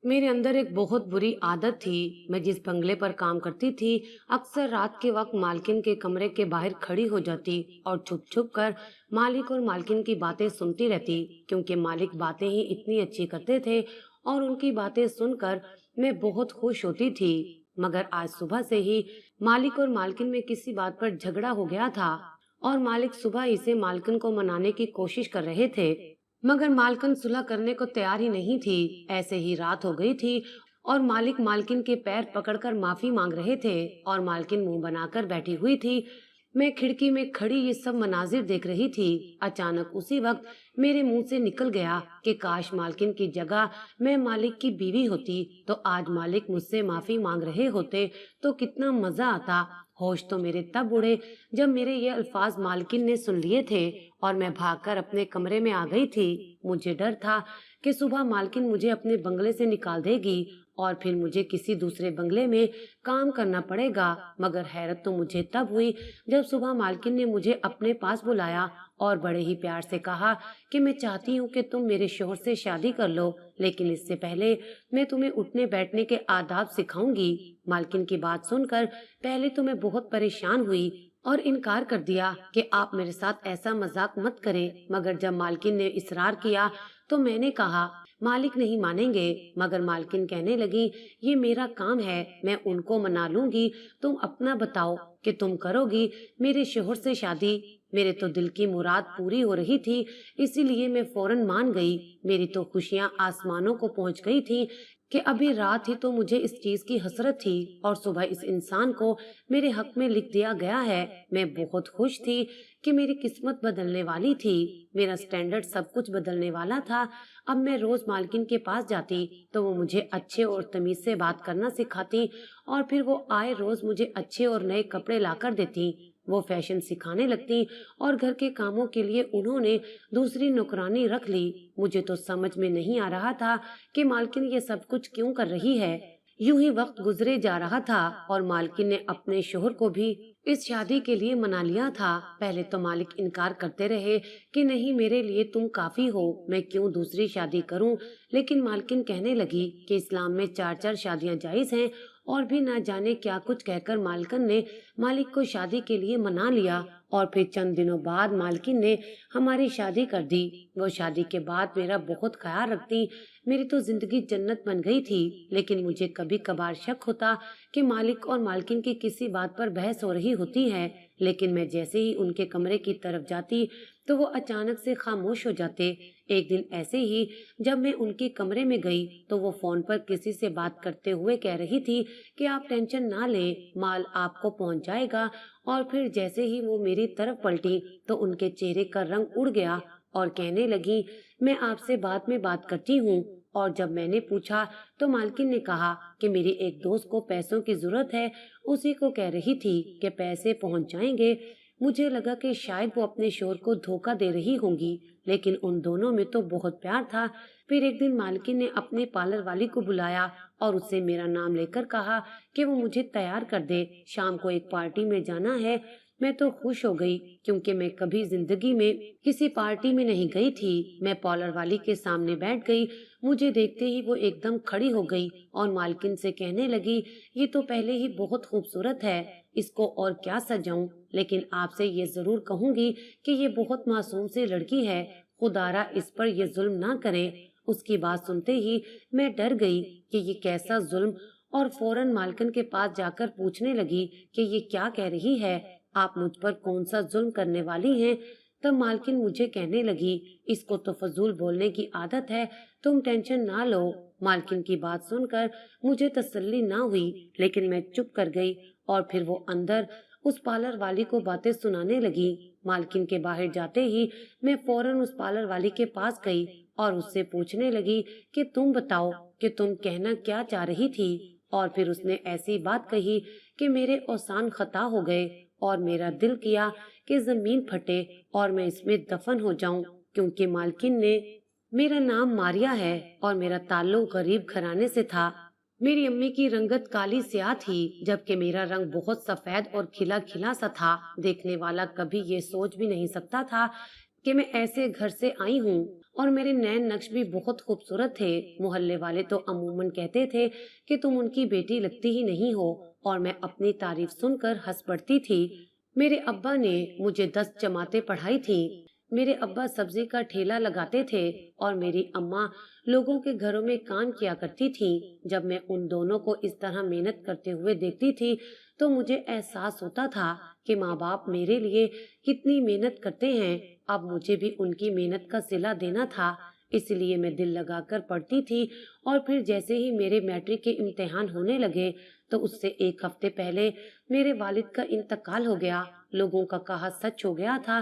मेरे अंदर एक बहुत बुरी आदत थी। मैं जिस बंगले पर काम करती थी, अक्सर रात के वक्त मालकिन के कमरे के बाहर खड़ी हो जाती और छुप छुप कर मालिक और मालकिन की बातें सुनती रहती, क्योंकि मालिक बातें ही इतनी अच्छी करते थे और उनकी बातें सुनकर मैं बहुत खुश होती थी। मगर आज सुबह से ही मालिक और मालकिन में किसी बात पर झगड़ा हो गया था और मालिक सुबह ही से मालकिन को मनाने की कोशिश कर रहे थे, मगर मालकिन सुलह करने को तैयार ही नहीं थी। ऐसे ही रात हो गई थी और मालिक मालकिन के पैर पकड़कर माफी मांग रहे थे और मालकिन मुंह बनाकर बैठी हुई थी। मैं खिड़की में खड़ी ये सब मनाजिर देख रही थी। अचानक उसी वक्त मेरे मुंह से निकल गया कि काश मालकिन की जगह मैं मालिक की बीवी होती, तो आज मालिक मुझसे माफी मांग रहे होते तो कितना मजा आता। होश तो मेरे तब उड़े जब मेरे ये अल्फाज मालकिन ने सुन लिए थे और मैं भागकर अपने कमरे में आ गई थी। मुझे डर था कि सुबह मालकिन मुझे अपने बंगले से निकाल देगी और फिर मुझे किसी दूसरे बंगले में काम करना पड़ेगा। मगर हैरत तो मुझे तब हुई जब सुबह मालकिन ने मुझे अपने पास बुलाया और बड़े ही प्यार से कहा कि मैं चाहती हूँ कि तुम मेरे शोहर से शादी कर लो, लेकिन इससे पहले मैं तुम्हें उठने बैठने के आदाब सिखाऊंगी। मालकिन की बात सुनकर पहले तो मैं बहुत परेशान हुई और इनकार कर दिया कि आप मेरे साथ ऐसा मजाक मत करें। मगर जब मालकिन ने इसरार किया तो मैंने कहा मालिक नहीं मानेंगे। मगर मालकिन कहने लगी ये मेरा काम है, मैं उनको मना लूंगी, तुम अपना बताओ कि तुम करोगी मेरे शोहर से शादी। मेरे तो दिल की मुराद पूरी हो रही थी, इसीलिए मैं फौरन मान गई। मेरी तो खुशियां आसमानों को पहुंच गई थी कि अभी रात ही तो मुझे इस चीज की हसरत थी और सुबह इस इंसान को मेरे हक में लिख दिया गया है। मैं बहुत खुश थी कि मेरी किस्मत बदलने वाली थी, मेरा स्टैंडर्ड सब कुछ बदलने वाला था। अब मैं रोज मालकिन के पास जाती तो वो मुझे अच्छे और तमीज से बात करना सिखाती और फिर वो आए रोज मुझे अच्छे और नए कपड़े लाकर देती। वो फैशन सिखाने लगती और घर के कामों के लिए उन्होंने दूसरी नौकरानी रख ली। मुझे तो समझ में नहीं आ रहा था कि मालकिन ये सब कुछ क्यों कर रही है। यूं ही वक्त गुजरे जा रहा था और मालकिन ने अपने शोहर को भी इस शादी के लिए मना लिया था। पहले तो मालिक इनकार करते रहे कि नहीं, मेरे लिए तुम काफी हो, मैं क्यों दूसरी शादी करूं। लेकिन मालकिन कहने लगी कि इस्लाम में 4-4 शादियां जायज हैं और भी ना जाने क्या कुछ कहकर मालकिन ने मालिक को शादी के लिए मना लिया और फिर चंद दिनों बाद मालकिन ने हमारी शादी कर दी। वो शादी के बाद मेरा बहुत ख्याल रखती, मेरी तो जिंदगी जन्नत बन गई थी। लेकिन मुझे कभी कभार शक होता कि मालिक और मालकिन की किसी बात पर बहस हो रही होती है, लेकिन मैं जैसे ही उनके कमरे की तरफ जाती तो वो अचानक से खामोश हो जाते। एक दिन ऐसे ही जब मैं उनके कमरे में गई तो वो फोन पर किसी से बात करते हुए कह रही थी कि आप टेंशन ना लें, माल आपको पहुंच जाएगा। और फिर जैसे ही वो मेरी तरफ पलटी तो उनके चेहरे का रंग उड़ गया और कहने लगी मैं आपसे बाद में बात करती हूँ। और जब मैंने पूछा तो मालकिन ने कहा कि मेरी एक दोस्त को पैसों की जरूरत है, उसी को कह रही थी कि पैसे पहुंच जाएंगे। मुझे लगा कि शायद वो अपने शोहर को धोखा दे रही होंगी, लेकिन उन दोनों में तो बहुत प्यार था। फिर एक दिन मालकिन ने अपने पार्लर वाली को बुलाया और उससे मेरा नाम लेकर कहा कि वो मुझे तैयार कर दे, शाम को एक पार्टी में जाना है। मैं तो खुश हो गई क्योंकि मैं कभी जिंदगी में किसी पार्टी में नहीं गई थी। मैं पार्लर वाली के सामने बैठ गई। मुझे देखते ही वो एकदम खड़ी हो गई और मालकिन से कहने लगी ये तो पहले ही बहुत खूबसूरत है, इसको और क्या सजाऊं, लेकिन आपसे ये जरूर कहूंगी कि ये बहुत मासूम सी लड़की है, खुदारा इस पर ये जुल्म ना करें। उसकी बात सुनते ही मैं डर गई कि ये कैसा जुल्म, और फौरन मालकिन के पास जाकर पूछने लगी कि ये क्या कह रही है, आप मुझ पर कौन सा जुल्म करने वाली हैं। तब मालकिन मुझे कहने लगी इसको तो फजूल बोलने की आदत है, तुम टेंशन ना लो। मालकिन की बात सुनकर मुझे तसल्ली ना हुई, लेकिन मैं चुप कर गई और फिर वो अंदर उस पार्लर वाली को बातें सुनाने लगी। मालकिन के बाहर जाते ही मैं फौरन उस पार्लर वाली के पास गई और उससे पूछने लगी कि तुम बताओ कि तुम कहना क्या चाह रही थी। और फिर उसने ऐसी बात कही कि मेरे औसान खता हो गए और मेरा दिल किया कि जमीन फटे और मैं इसमें दफन हो जाऊं, क्योंकि मालकिन ने मेरा नाम मारिया है और मेरा ताल्लुक गरीब घराने से था। मेरी अम्मी की रंगत काली स्याह थी, जबकि मेरा रंग बहुत सफेद और खिला खिला सा था। देखने वाला कभी ये सोच भी नहीं सकता था कि मैं ऐसे घर से आई हूँ اور میرے نئے نقش بھی بہت خوبصورت تھے۔ محلے والے تو عموماً کہتے تھے کہ تم ان کی بیٹی لگتی ہی نہیں ہو، اور میں اپنی تعریف سن کر ہنس پڑتی تھی۔ میرے ابا نے مجھے 10 جماعتیں پڑھائی تھی۔ میرے ابا سبزی کا ٹھیلا لگاتے تھے اور میری اماں لوگوں کے گھروں میں کام کیا کرتی تھی۔ جب میں ان دونوں کو اس طرح محنت کرتے ہوئے دیکھتی تھی تو مجھے احساس ہوتا تھا کہ ماں باپ میرے لیے کتنی محنت کرتے ہیں، اب مجھے بھی ان کی محنت کا صلہ دینا تھا۔ اس لیے میں دل لگا کر پڑھتی تھی، اور پھر جیسے ہی میرے میٹرک کے امتحان ہونے لگے تو اس سے 1 ہفتے پہلے میرے والد کا انتقال ہو گیا۔ لوگوں کا کہا سچ ہو گیا تھا۔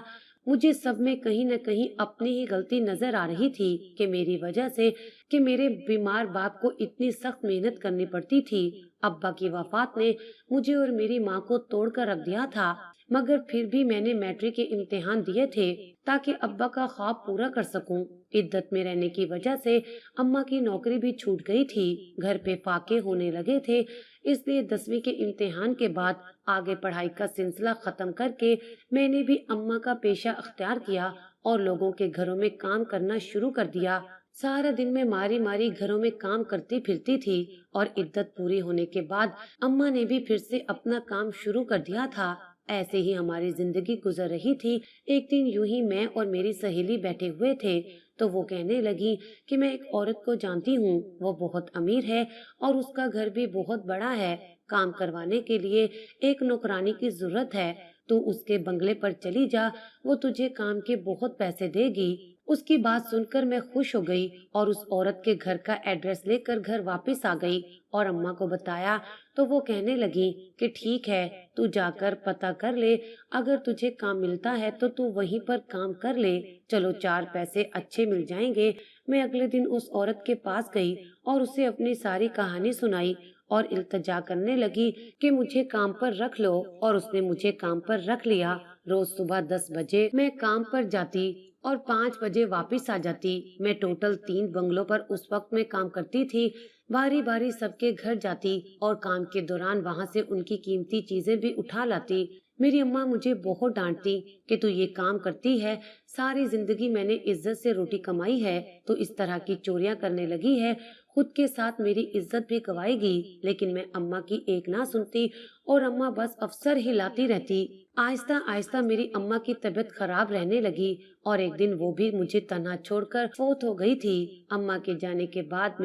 مجھے سب میں کہیں نہ کہیں اپنی ہی غلطی نظر آ رہی تھی کہ میری وجہ سے کہ میرے بیمار باپ کو اتنی سخت محنت کرنی پڑتی تھی۔ ابا کی وفات نے مجھے اور میری ماں کو توڑ کر رکھ دیا تھا، مگر پھر بھی میں نے میٹرک کے امتحان دیے تھے تاکہ ابا کا خواب پورا کر سکوں۔ عدت میں رہنے کی وجہ سے اماں کی نوکری بھی چھوٹ گئی تھی، گھر پہ فاقے ہونے لگے تھے، اس لیے 10ویں کے امتحان کے بعد آگے پڑھائی کا سلسلہ ختم کر کے میں نے بھی اماں کا پیشہ اختیار کیا اور لوگوں کے گھروں میں کام کرنا شروع کر دیا۔ سارا دن میں ماری ماری گھروں میں کام کرتی پھرتی تھی، اور عدت پوری ہونے کے بعد اماں نے بھی پھر سے اپنا کام شروع کر دیا تھا۔ ایسے ہی ہماری زندگی گزر رہی تھی۔ ایک دن یوں ہی میں اور میری سہیلی بیٹھے ہوئے تھے تو وہ کہنے لگی کہ میں ایک عورت کو جانتی ہوں، وہ بہت امیر ہے اور اس کا گھر بھی بہت بڑا ہے، کام کروانے کے لیے ایک نوکرانی کی ضرورت ہے، تو اس کے بنگلے پر چلی جا، وہ تجھے کام کے بہت پیسے دے گی۔ اس کی بات سن کر میں خوش ہو گئی اور اس عورت کے گھر کا ایڈریس لے کر گھر واپس آ گئی اور اماں کو بتایا تو وہ کہنے لگی کہ ٹھیک ہے، تو جا کر پتہ کر لے، اگر تجھے کام ملتا ہے تو تو وہیں پر کام کر لے، چلو 4 پیسے اچھے مل جائیں گے۔ میں اگلے دن اس عورت کے پاس گئی اور اسے اپنی ساری کہانی سنائی اور التجا کرنے لگی کہ مجھے کام پر رکھ لو، اور اس نے مجھے کام پر رکھ لیا۔ روز صبح 10 بجے میں کام پر جاتی اور 5 بجے واپس آ جاتی۔ میں ٹوٹل 3 بنگلوں پر اس وقت میں کام کرتی تھی، باری باری سب کے گھر جاتی اور کام کے دوران وہاں سے ان کی قیمتی چیزیں بھی اٹھا لاتی۔ میری اماں مجھے بہت ڈانٹتی کہ تو یہ کام کرتی ہے، ساری زندگی میں نے عزت سے روٹی کمائی ہے، تو اس طرح کی چوریاں کرنے لگی ہے، خود کے ساتھ میری عزت بھی گوائے گی۔ لیکن میں اماں کی ایک نہ سنتی اور اماں بس افسر ہلاتی رہتی۔ آہستہ آہستہ میری اماں کی طبیعت خراب رہنے لگی اور ایک دن وہ بھی مجھے تنہا چھوڑ کر فوت ہو گئی تھی۔ اماں کے جانے کے بعد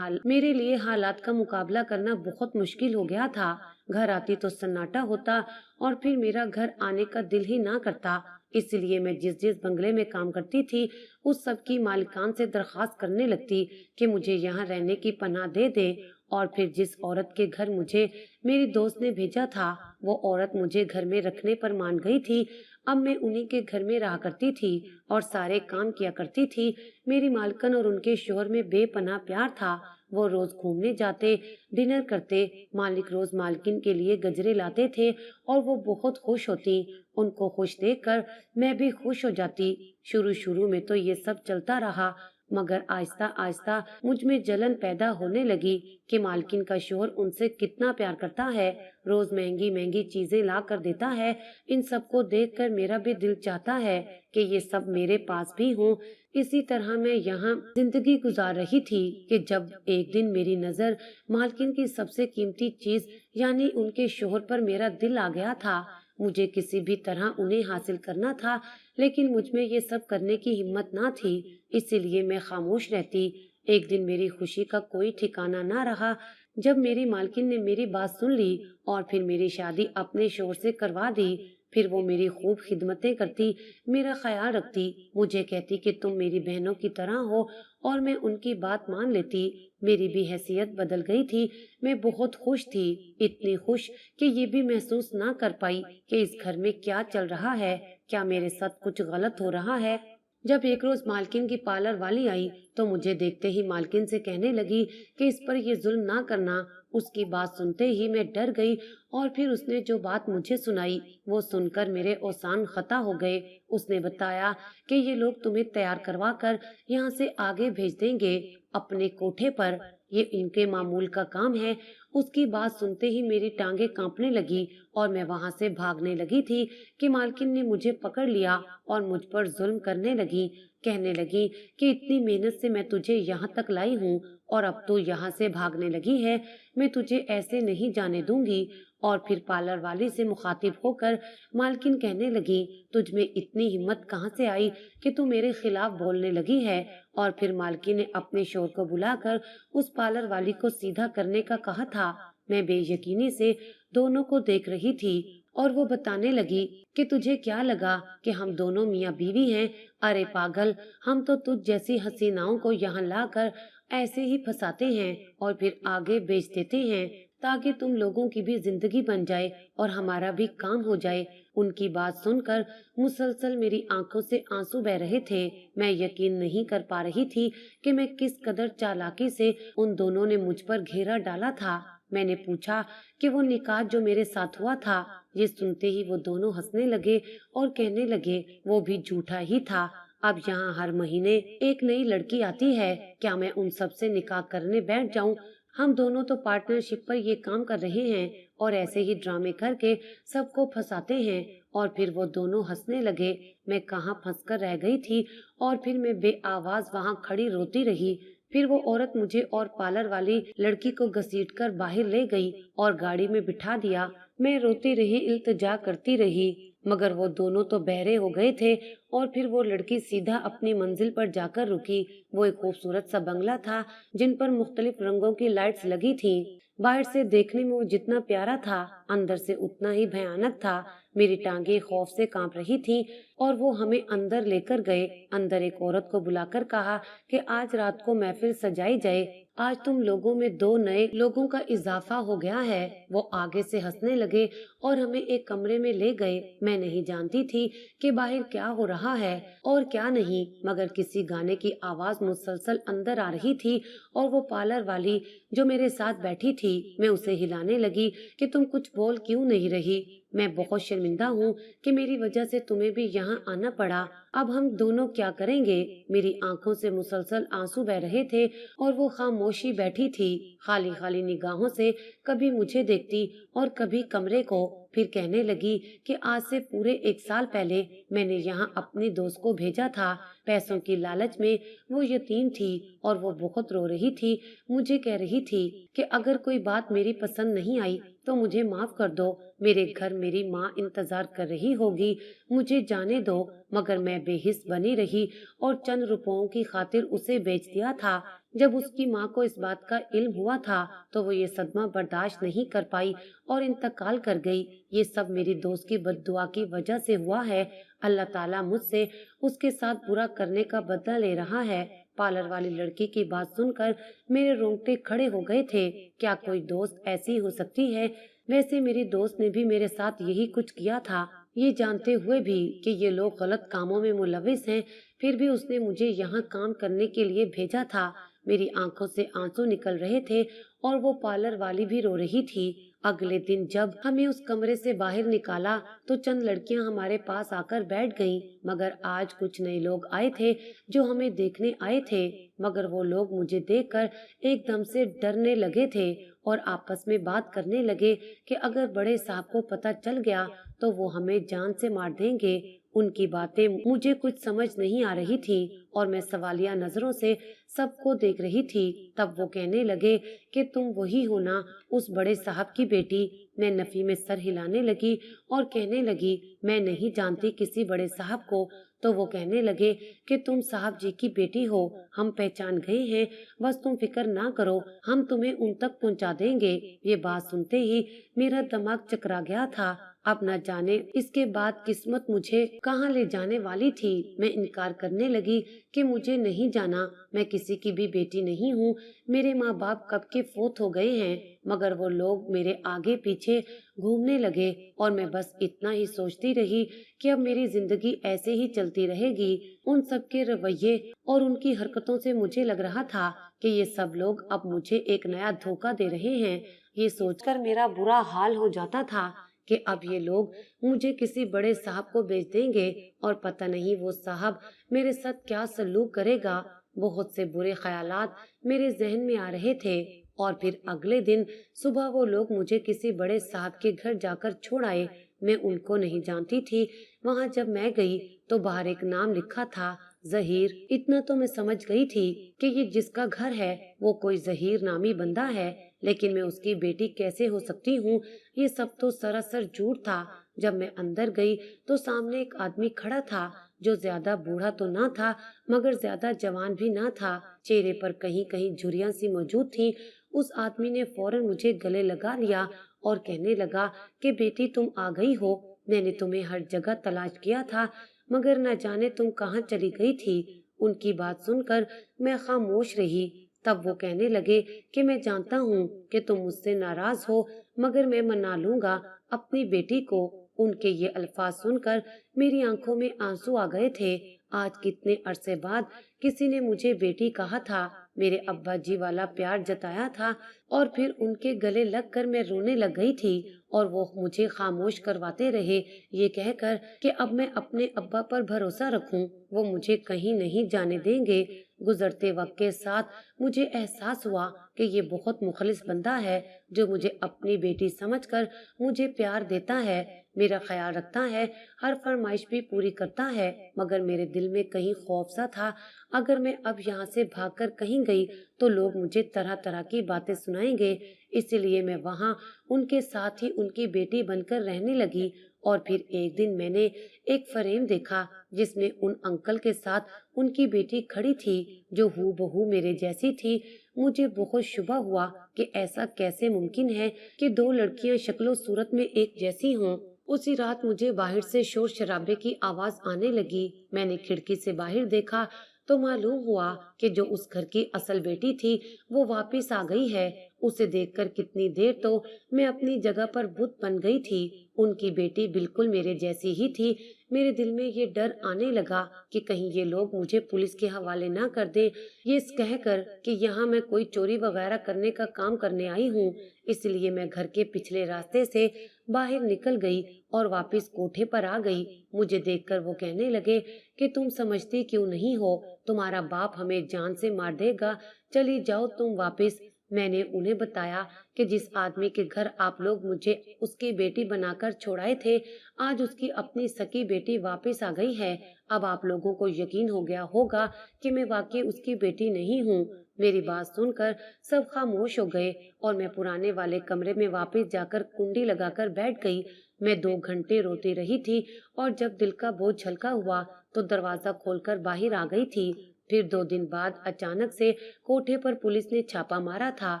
میرے لیے حالات کا مقابلہ کرنا بہت مشکل ہو گیا تھا۔ گھر آتی تو سناٹا ہوتا اور پھر میرا گھر آنے کا دل ہی نہ کرتا۔ اس لیے میں جس بنگلے میں کام کرتی تھی اس سب کی مالکان سے درخواست کرنے لگتی کہ مجھے یہاں رہنے کی پناہ دے دے، اور پھر جس عورت کے گھر مجھے میری دوست نے بھیجا تھا وہ عورت مجھے گھر میں رکھنے پر مان گئی تھی۔ اب میں انہی کے گھر میں رہا کرتی تھی اور سارے کام کیا کرتی تھی۔ میری مالکن اور ان کے شوہر میں بے پناہ پیار تھا، وہ روز گھومنے جاتے، ڈنر کرتے، مالک روز مالکن کے لیے گجرے لاتے تھے اور وہ بہت خوش ہوتی۔ ان کو خوش دیکھ کر میں بھی خوش ہو جاتی۔ شروع میں تو یہ سب چلتا رہا، مگر آہستہ آہستہ مجھ میں جلن پیدا ہونے لگی کہ مالکن کا شوہر ان سے کتنا پیار کرتا ہے، روز مہنگی مہنگی چیزیں لا کر دیتا ہے۔ ان سب کو دیکھ کر میرا بھی دل چاہتا ہے کہ یہ سب میرے پاس بھی ہوں۔ اسی طرح میں یہاں زندگی گزار رہی تھی کہ جب ایک دن میری نظر مالکن کی سب سے قیمتی چیز یعنی ان کے شوہر پر میرا دل آ گیا تھا۔ مجھے کسی بھی طرح انہیں حاصل کرنا تھا، لیکن مجھ میں یہ سب کرنے کی ہمت نہ تھی، اسی لیے میں خاموش رہتی۔ ایک دن میری خوشی کا کوئی ٹھکانہ نہ رہا جب میری مالکن نے میری بات سن لی اور پھر میری شادی اپنے شوہر سے کروا دی۔ پھر وہ میری خوب خدمتیں کرتی، میرا خیال رکھتی، مجھے کہتی کہ تم میری بہنوں کی طرح ہو، اور میں ان کی بات مان لیتی۔ میری بھی حیثیت بدل گئی تھی، میں بہت خوش تھی، اتنی خوش کہ یہ بھی محسوس نہ کر پائی کہ اس گھر میں کیا چل رہا ہے، کیا میرے ساتھ کچھ غلط ہو رہا ہے۔ جب ایک روز مالکن کی پارلر والی آئی تو مجھے دیکھتے ہی مالکن سے کہنے لگی کہ اس پر یہ ظلم نہ کرنا۔ اس کی بات سنتے ہی میں ڈر گئی، اور پھر اس نے جو بات مجھے سنائی وہ سن کر میرے اوسان خطا ہو گئے۔ اس نے بتایا کہ یہ لوگ تمہیں تیار کروا کر یہاں سے آگے بھیج دیں گے اپنے کوٹھے پر، یہ ان کے معمول کا کام ہے، उसकी बात सुनते ही मेरी टांगे कांपने लगी और मैं वहां से भागने लगी थी कि मालकिन ने मुझे पकड़ लिया और मुझ पर जुल्म करने लगी। कहने लगी कि इतनी मेहनत से मैं तुझे यहाँ तक लाई हूँ और अब तू यहाँ से भागने लगी है, मैं तुझे ऐसे नहीं जाने दूंगी। और फिर पार्लर वाली से मुखातिब होकर मालकिन कहने लगी, तुझ में इतनी हिम्मत कहाँ से आई कि तू मेरे खिलाफ बोलने लगी है। और फिर मालकिन ने अपने शोर को बुलाकर उस पार्लर वाली को सीधा करने का कहा था। मैं बेयकीनी से दोनों को देख रही थी और वो बताने लगी कि तुझे क्या लगा कि हम दोनों मियाँ बीवी हैं? अरे पागल, हम तो तुझ जैसी हसीनाओं को यहाँ लाकर ऐसे ही फंसाते हैं और फिर आगे बेच देते हैं ताकि तुम लोगों की भी जिंदगी बन जाए और हमारा भी काम हो जाए। उनकी बात सुनकर मुसलसल मेरी आंखों से आंसू बह रहे थे। मैं यकीन नहीं कर पा रही थी कि मैं किस कदर चालाकी से उन दोनों ने मुझ पर घेरा डाला था। मैंने पूछा कि वो निकाह जो मेरे साथ हुआ था। ये सुनते ही वो दोनों हंसने लगे और कहने लगे वो भी झूठा ही था। अब यहाँ हर महीने एक नई लड़की आती है, क्या मैं उन सब से निकाह करने बैठ जाऊं? हम दोनों तो पार्टनरशिप पर ये काम कर रहे हैं और ऐसे ही ड्रामे करके सबको फंसाते हैं। और फिर वो दोनों हंसने लगे। मैं कहाँ फंस कर रह गई थी और फिर मैं बेआवाज वहाँ खड़ी रोती रही। फिर वो औरत मुझे और पार्लर वाली लड़की को घसीटकर बाहर ले गई और गाड़ी में बिठा दिया। मैं रोती रही, इल्तिजा करती रही, मगर वो दोनों तो बहरे हो गए थे। और फिर वो लड़की सीधा अपनी मंजिल पर जाकर रुकी। वो एक खूबसूरत सा बंगला था जिन पर मुख्तलिफ रंगों की लाइट्स लगी थी। बाहर से देखने में वो जितना प्यारा था, अंदर से उतना ही भयानक था। मेरी टांगे खौफ से कांप रही थी और वो हमें अंदर लेकर गए। अंदर एक औरत को बुलाकर कहा कि आज रात को महफिल सजाई जाए, आज तुम लोगों में 2 नए लोगों का इजाफा हो गया है। वो आगे से हंसने लगे और हमें एक कमरे में ले गए। मैं नहीं जानती थी कि बाहर क्या हो रहा है और क्या नहीं, मगर किसी गाने की आवाज मुसलसल अंदर आ रही थी और वो पार्लर वाली जो मेरे साथ बैठी थी, मैं उसे हिलाने लगी कि तुम कुछ बोल क्यों नहीं रही? मैं बहुत शर्मिंदा हूँ कि मेरी वजह से तुम्हें भी यहाँ आना पड़ा। अब हम दोनों क्या करेंगे? मेरी आंखों से मुसलसल आंसू बह रहे थे और वो खामोशी बैठी थी, खाली खाली निगाहों से कभी मुझे देखती और कभी कमरे को। फिर कहने लगी कि आज से पूरे 1 साल पहले मैंने यहाँ अपनी दोस्त को भेजा था। पैसों की लालच में वो यतीम थी और वो बहुत रो रही थी। मुझे कह रही थी कि अगर कोई बात मेरी पसंद नहीं आई तो मुझे माफ कर दो, मेरे घर मेरी माँ इंतजार कर रही होगी, मुझे जाने दो। मगर मैं बेहिस बनी रही और चंद रुपयों की खातिर उसे बेच दिया था। जब उसकी माँ को इस बात का इल्म हुआ था तो वो ये सदमा बर्दाश्त नहीं कर पाई और इंतकाल कर गई। ये सब मेरी दोस्त की बद्दुआ की वजह से हुआ है। अल्लाह ताला मुझसे उसके साथ बुरा करने का बदला ले रहा है। पार्लर वाली लड़की की बात सुनकर मेरे रोंगटे खड़े हो गए थे। क्या कोई दोस्त ऐसी हो सकती है? वैसे मेरी दोस्त ने भी मेरे साथ यही कुछ किया था। ये जानते हुए भी कि ये लोग गलत कामों में मुलविस हैं, फिर भी उसने मुझे यहाँ काम करने के लिए भेजा था। मेरी आंखों से आंसू निकल रहे थे और वो पार्लर वाली भी रो रही थी। अगले दिन जब हमें उस कमरे से बाहर निकाला तो चंद लड़कियां हमारे पास आकर बैठ गईं, मगर आज कुछ नए लोग आए थे जो हमें देखने आए थे। मगर वो लोग मुझे देखकर एकदम से डरने लगे थे और आपस में बात करने लगे कि अगर बड़े साहब को पता चल गया तो वो हमें जान से मार देंगे। उनकी बातें मुझे कुछ समझ नहीं आ रही थी और मैं सवालिया नजरों से सबको देख रही थी। तब वो कहने लगे कि तुम वही हो ना, उस बड़े साहब की बेटी? मैं नफी में सर हिलाने लगी और कहने लगी, मैं नहीं जानती किसी बड़े साहब को। तो वो कहने लगे कि तुम साहब जी की बेटी हो, हम पहचान गए हैं, बस तुम फिक्र ना करो, हम तुम्हें उन तक पहुंचा देंगे। ये बात सुनते ही मेरा दिमाग चकरा गया था। अब न जाने इसके बाद किस्मत मुझे कहाँ ले जाने वाली थी। मैं इनकार करने लगी कि मुझे नहीं जाना, मैं किसी की भी बेटी नहीं हूँ। मेरे माँ बाप कब के फोत हो गए हैं। मगर वो लोग मेरे आगे पीछे घूमने लगे और मैं बस इतना ही सोचती रही कि अब मेरी जिंदगी ऐसे ही चलती रहेगी। उन सब के रवैये और उनकी हरकतों से मुझे लग रहा था कि ये सब लोग अब मुझे एक नया धोखा दे रहे हैं। ये सोचकर मेरा बुरा हाल हो जाता था कि अब ये लोग मुझे किसी बड़े साहब को बेच देंगे और पता नहीं वो साहब मेरे साथ क्या सलूक करेगा। बहुत से बुरे ख्यालात मेरे जहन में आ रहे थे और फिर अगले दिन सुबह वो लोग मुझे किसी बड़े साहब के घर जाकर छोड़ आए। मैं उनको नहीं जानती थी। वहां जब मैं गई तो बाहर एक नाम लिखा था, जहीर। इतना तो मैं समझ गई थी कि ये जिसका घर है वो कोई जहीर नामी बंदा है, लेकिन मैं उसकी बेटी कैसे हो सकती हूँ? ये सब तो सरासर झूठ था। जब मैं अंदर गई तो सामने एक आदमी खड़ा था जो ज्यादा बूढ़ा तो ना था मगर ज्यादा जवान भी ना था। चेहरे पर कहीं कहीं झुर्रियां सी मौजूद थी। उस आदमी ने फौरन मुझे गले लगा लिया और कहने लगा कि बेटी तुम आ गई हो। मैंने तुम्हें हर जगह तलाश किया था मगर न जाने तुम कहाँ चली गई थी। उनकी बात सुनकर मैं खामोश रही। तब वो कहने लगे कि मैं जानता हूँ कि तुम मुझसे नाराज हो मगर मैं मना लूंगा अपनी बेटी को। उनके ये अल्फाज सुनकर मेरी आंखों में आंसू आ गए थे। आज कितने अरसे बाद किसी ने मुझे बेटी कहा था, मेरे अब्बा जी वाला प्यार जताया था और फिर उनके गले लगकर मैं रोने लग गई थी और वो मुझे खामोश करवाते रहे ये कहकर कि अब मैं अपने अब्बा पर भरोसा रखूं, वो मुझे कहीं नहीं जाने देंगे। गुजरते वक्त के साथ मुझे एहसास हुआ कि ये बहुत मुखलिस बंदा है जो मुझे अपनी बेटी समझकर मुझे प्यार देता है, मेरा ख्याल रखता है, हर फरमाइश भी पूरी करता है। मगर मेरे दिल में कहीं खौफ सा था, अगर मैं अब यहाँ से भागकर कहीं गई तो लोग मुझे तरह तरह की बातें सुनाएंगे। इसीलिए मैं वहाँ उनके साथ ही उनकी बेटी बनकर रहने लगी। और फिर एक दिन मैंने एक फ्रेम देखा जिसमें उन अंकल के साथ उनकी बेटी खड़ी थी जो हूबहू मेरे जैसी थी। मुझे बहुत शुबा हुआ कि ऐसा कैसे मुमकिन है कि दो लड़कियां शक्लो सूरत में एक जैसी हों। उसी रात मुझे बाहर से शोर शराबे की आवाज आने लगी। मैंने खिड़की से बाहर देखा तो मालूम हुआ कि जो उस घर की असल बेटी थी वो वापस आ गई है। उसे देखकर कितनी देर तो मैं अपनी जगह पर बुत बन गई थी। उनकी बेटी बिल्कुल मेरे जैसी ही थी। मेरे दिल में ये डर आने लगा कि कहीं ये लोग मुझे पुलिस के हवाले ना कर दें, ये कहकर कि यहाँ मैं कोई चोरी वगैरह करने का काम करने आई हूँ। इसलिए मैं घर के पिछले रास्ते से बाहर निकल गई और वापस कोठे पर आ गई। मुझे देखकर वो कहने लगे कि तुम समझती क्यों नहीं हो, तुम्हारा बाप हमें जान से मार देगा, चली जाओ तुम वापस। मैंने उन्हें बताया कि जिस आदमी के घर आप लोग मुझे उसकी बेटी बनाकर छोड़ाए थे, आज उसकी अपनी सकी बेटी वापस आ गई है। अब आप लोगों को यकीन हो गया होगा कि मैं वाकई उसकी बेटी नहीं हूँ। मेरी बात सुनकर सब खामोश हो गए और मैं पुराने वाले कमरे में वापस जाकर कुंडी लगाकर बैठ गई। मैं 2 घंटे रोती रही थी और जब दिल का बोझ हल्का हुआ तो दरवाजा खोलकर बाहर आ गई थी। फिर 2 दिन बाद अचानक से कोठे पर पुलिस ने छापा मारा था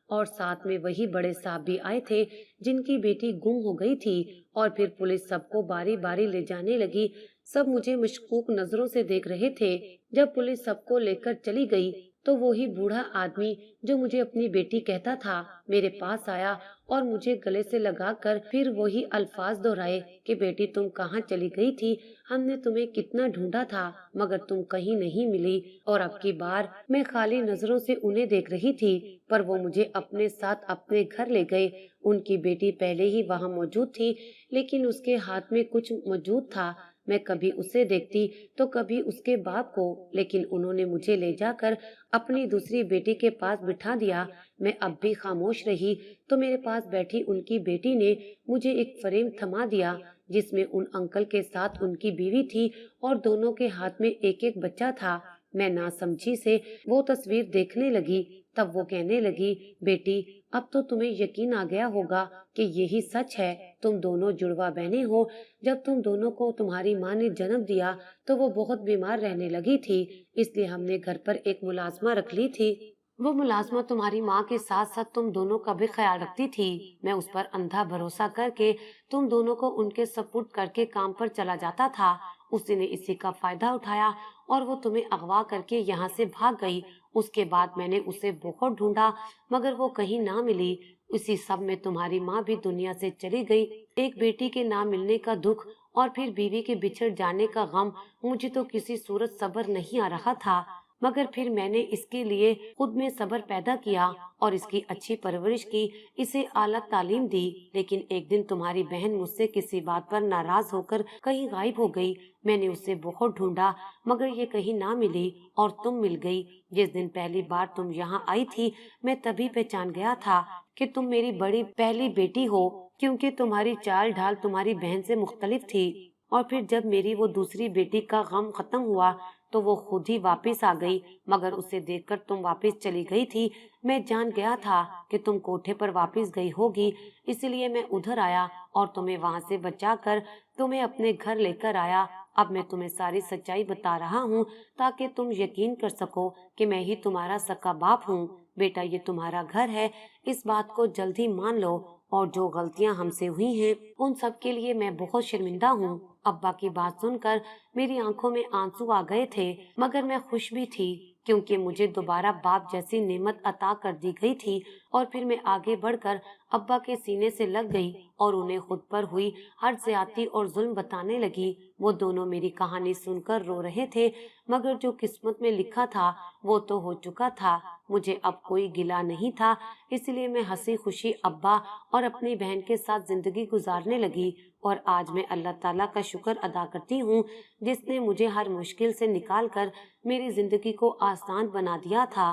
और साथ में वही बड़े साहब भी आए थे जिनकी बेटी गुम हो गई थी। और फिर पुलिस सबको बारी बारी ले जाने लगी। सब मुझे मशकूक नजरों से देख रहे थे। जब पुलिस सबको लेकर चली गई तो वही बूढ़ा आदमी जो मुझे अपनी बेटी कहता था मेरे पास आया और मुझे गले से लगाकर फिर वही अल्फाज दोहराए कि बेटी तुम कहाँ चली गई थी, हमने तुम्हें कितना ढूंढा था मगर तुम कहीं नहीं मिली। और अब की बार मैं खाली नजरों से उन्हें देख रही थी पर वो मुझे अपने साथ अपने घर ले गए। उनकी बेटी पहले ही वहाँ मौजूद थी लेकिन उसके हाथ में कुछ मौजूद था। मैं कभी उसे देखती तो कभी उसके बाप को, लेकिन उन्होंने मुझे ले जाकर अपनी दूसरी बेटी के पास बिठा दिया। मैं अब भी खामोश रही तो मेरे पास बैठी उनकी बेटी ने मुझे एक फ्रेम थमा दिया जिसमें उन अंकल के साथ उनकी बीवी थी और दोनों के हाथ में एक एक बच्चा था। मैं नासमझी से वो तस्वीर देखने लगी। तब वो कहने लगी, बेटी अब तो तुम्हें यकीन आ गया होगा कि यही सच है, तुम दोनों जुड़वा बहनें हो। जब तुम दोनों को तुम्हारी माँ ने जन्म दिया तो वो बहुत बीमार रहने लगी थी, इसलिए हमने घर पर एक मुलाजमा रख ली थी। वो मुलाजमा तुम्हारी माँ के साथ साथ तुम दोनों का भी ख्याल रखती थी। मैं उस पर अंधा भरोसा करके तुम दोनों को उनके सपुर्द करके काम पर चला जाता था। उसी ने इसी का फायदा उठाया और वो तुम्हें अगवा करके यहाँ से भाग गई। उसके बाद मैंने उसे बहुत ढूंढा मगर वो कहीं ना मिली। इसी सब में तुम्हारी माँ भी दुनिया से चली गई। एक बेटी के ना मिलने का दुख और फिर बीवी के बिछड़ जाने का गम मुझे तो किसी सूरत सब्र नहीं आ रहा था। मगर फिर मैंने इसके लिए खुद में सब्र पैदा किया और इसकी अच्छी परवरिश की, इसे आला तालीम दी। लेकिन एक दिन तुम्हारी बहन मुझसे किसी बात पर नाराज होकर कहीं गायब हो गई। मैंने उसे बहुत ढूंढा मगर ये कहीं ना मिली और तुम मिल गई। जिस दिन पहली बार तुम यहाँ आई थी, मैं तभी पहचान गया था कि तुम मेरी बड़ी पहली बेटी हो, क्योंकि तुम्हारी चाल ढाल तुम्हारी बहन से मुख्तलिफ थी। और फिर जब मेरी वो दूसरी बेटी का गम खत्म हुआ तो वो खुद ही वापस आ गई, मगर उसे देखकर तुम वापस चली गई थी। मैं जान गया था कि तुम कोठे पर वापस गई होगी, इसलिए मैं उधर आया और तुम्हें वहां से बचाकर तुम्हें अपने घर लेकर आया। अब मैं तुम्हें सारी सच्चाई बता रहा हूँ ताकि तुम यकीन कर सको कि मैं ही तुम्हारा सका बाप हूँ। बेटा, ये तुम्हारा घर है, इस बात को जल्दी मान लो। और जो गलतियां हमसे हुई हैं उन सब के लिए मैं बहुत शर्मिंदा हूँ। अब्बा की बात सुनकर मेरी आंखों में आंसू आ गए थे, मगर मैं खुश भी थी क्योंकि मुझे दोबारा बाप जैसी नेमत अता कर दी गई थी। और फिर मैं आगे बढ़कर अब्बा के सीने से लग गई और उन्हें खुद पर हुई हर ज्यादती और जुल्म बताने लगी। वो दोनों मेरी कहानी सुनकर रो रहे थे, मगर जो किस्मत में लिखा था वो तो हो चुका था। मुझे अब कोई गिला नहीं था, इसलिए मैं हंसी खुशी अब्बा और अपनी बहन के साथ जिंदगी गुजारने लगी। और आज मैं अल्लाह ताला का शुक्र अदा करती हूँ जिसने मुझे हर मुश्किल से निकाल कर मेरी जिंदगी को आसान बना दिया था।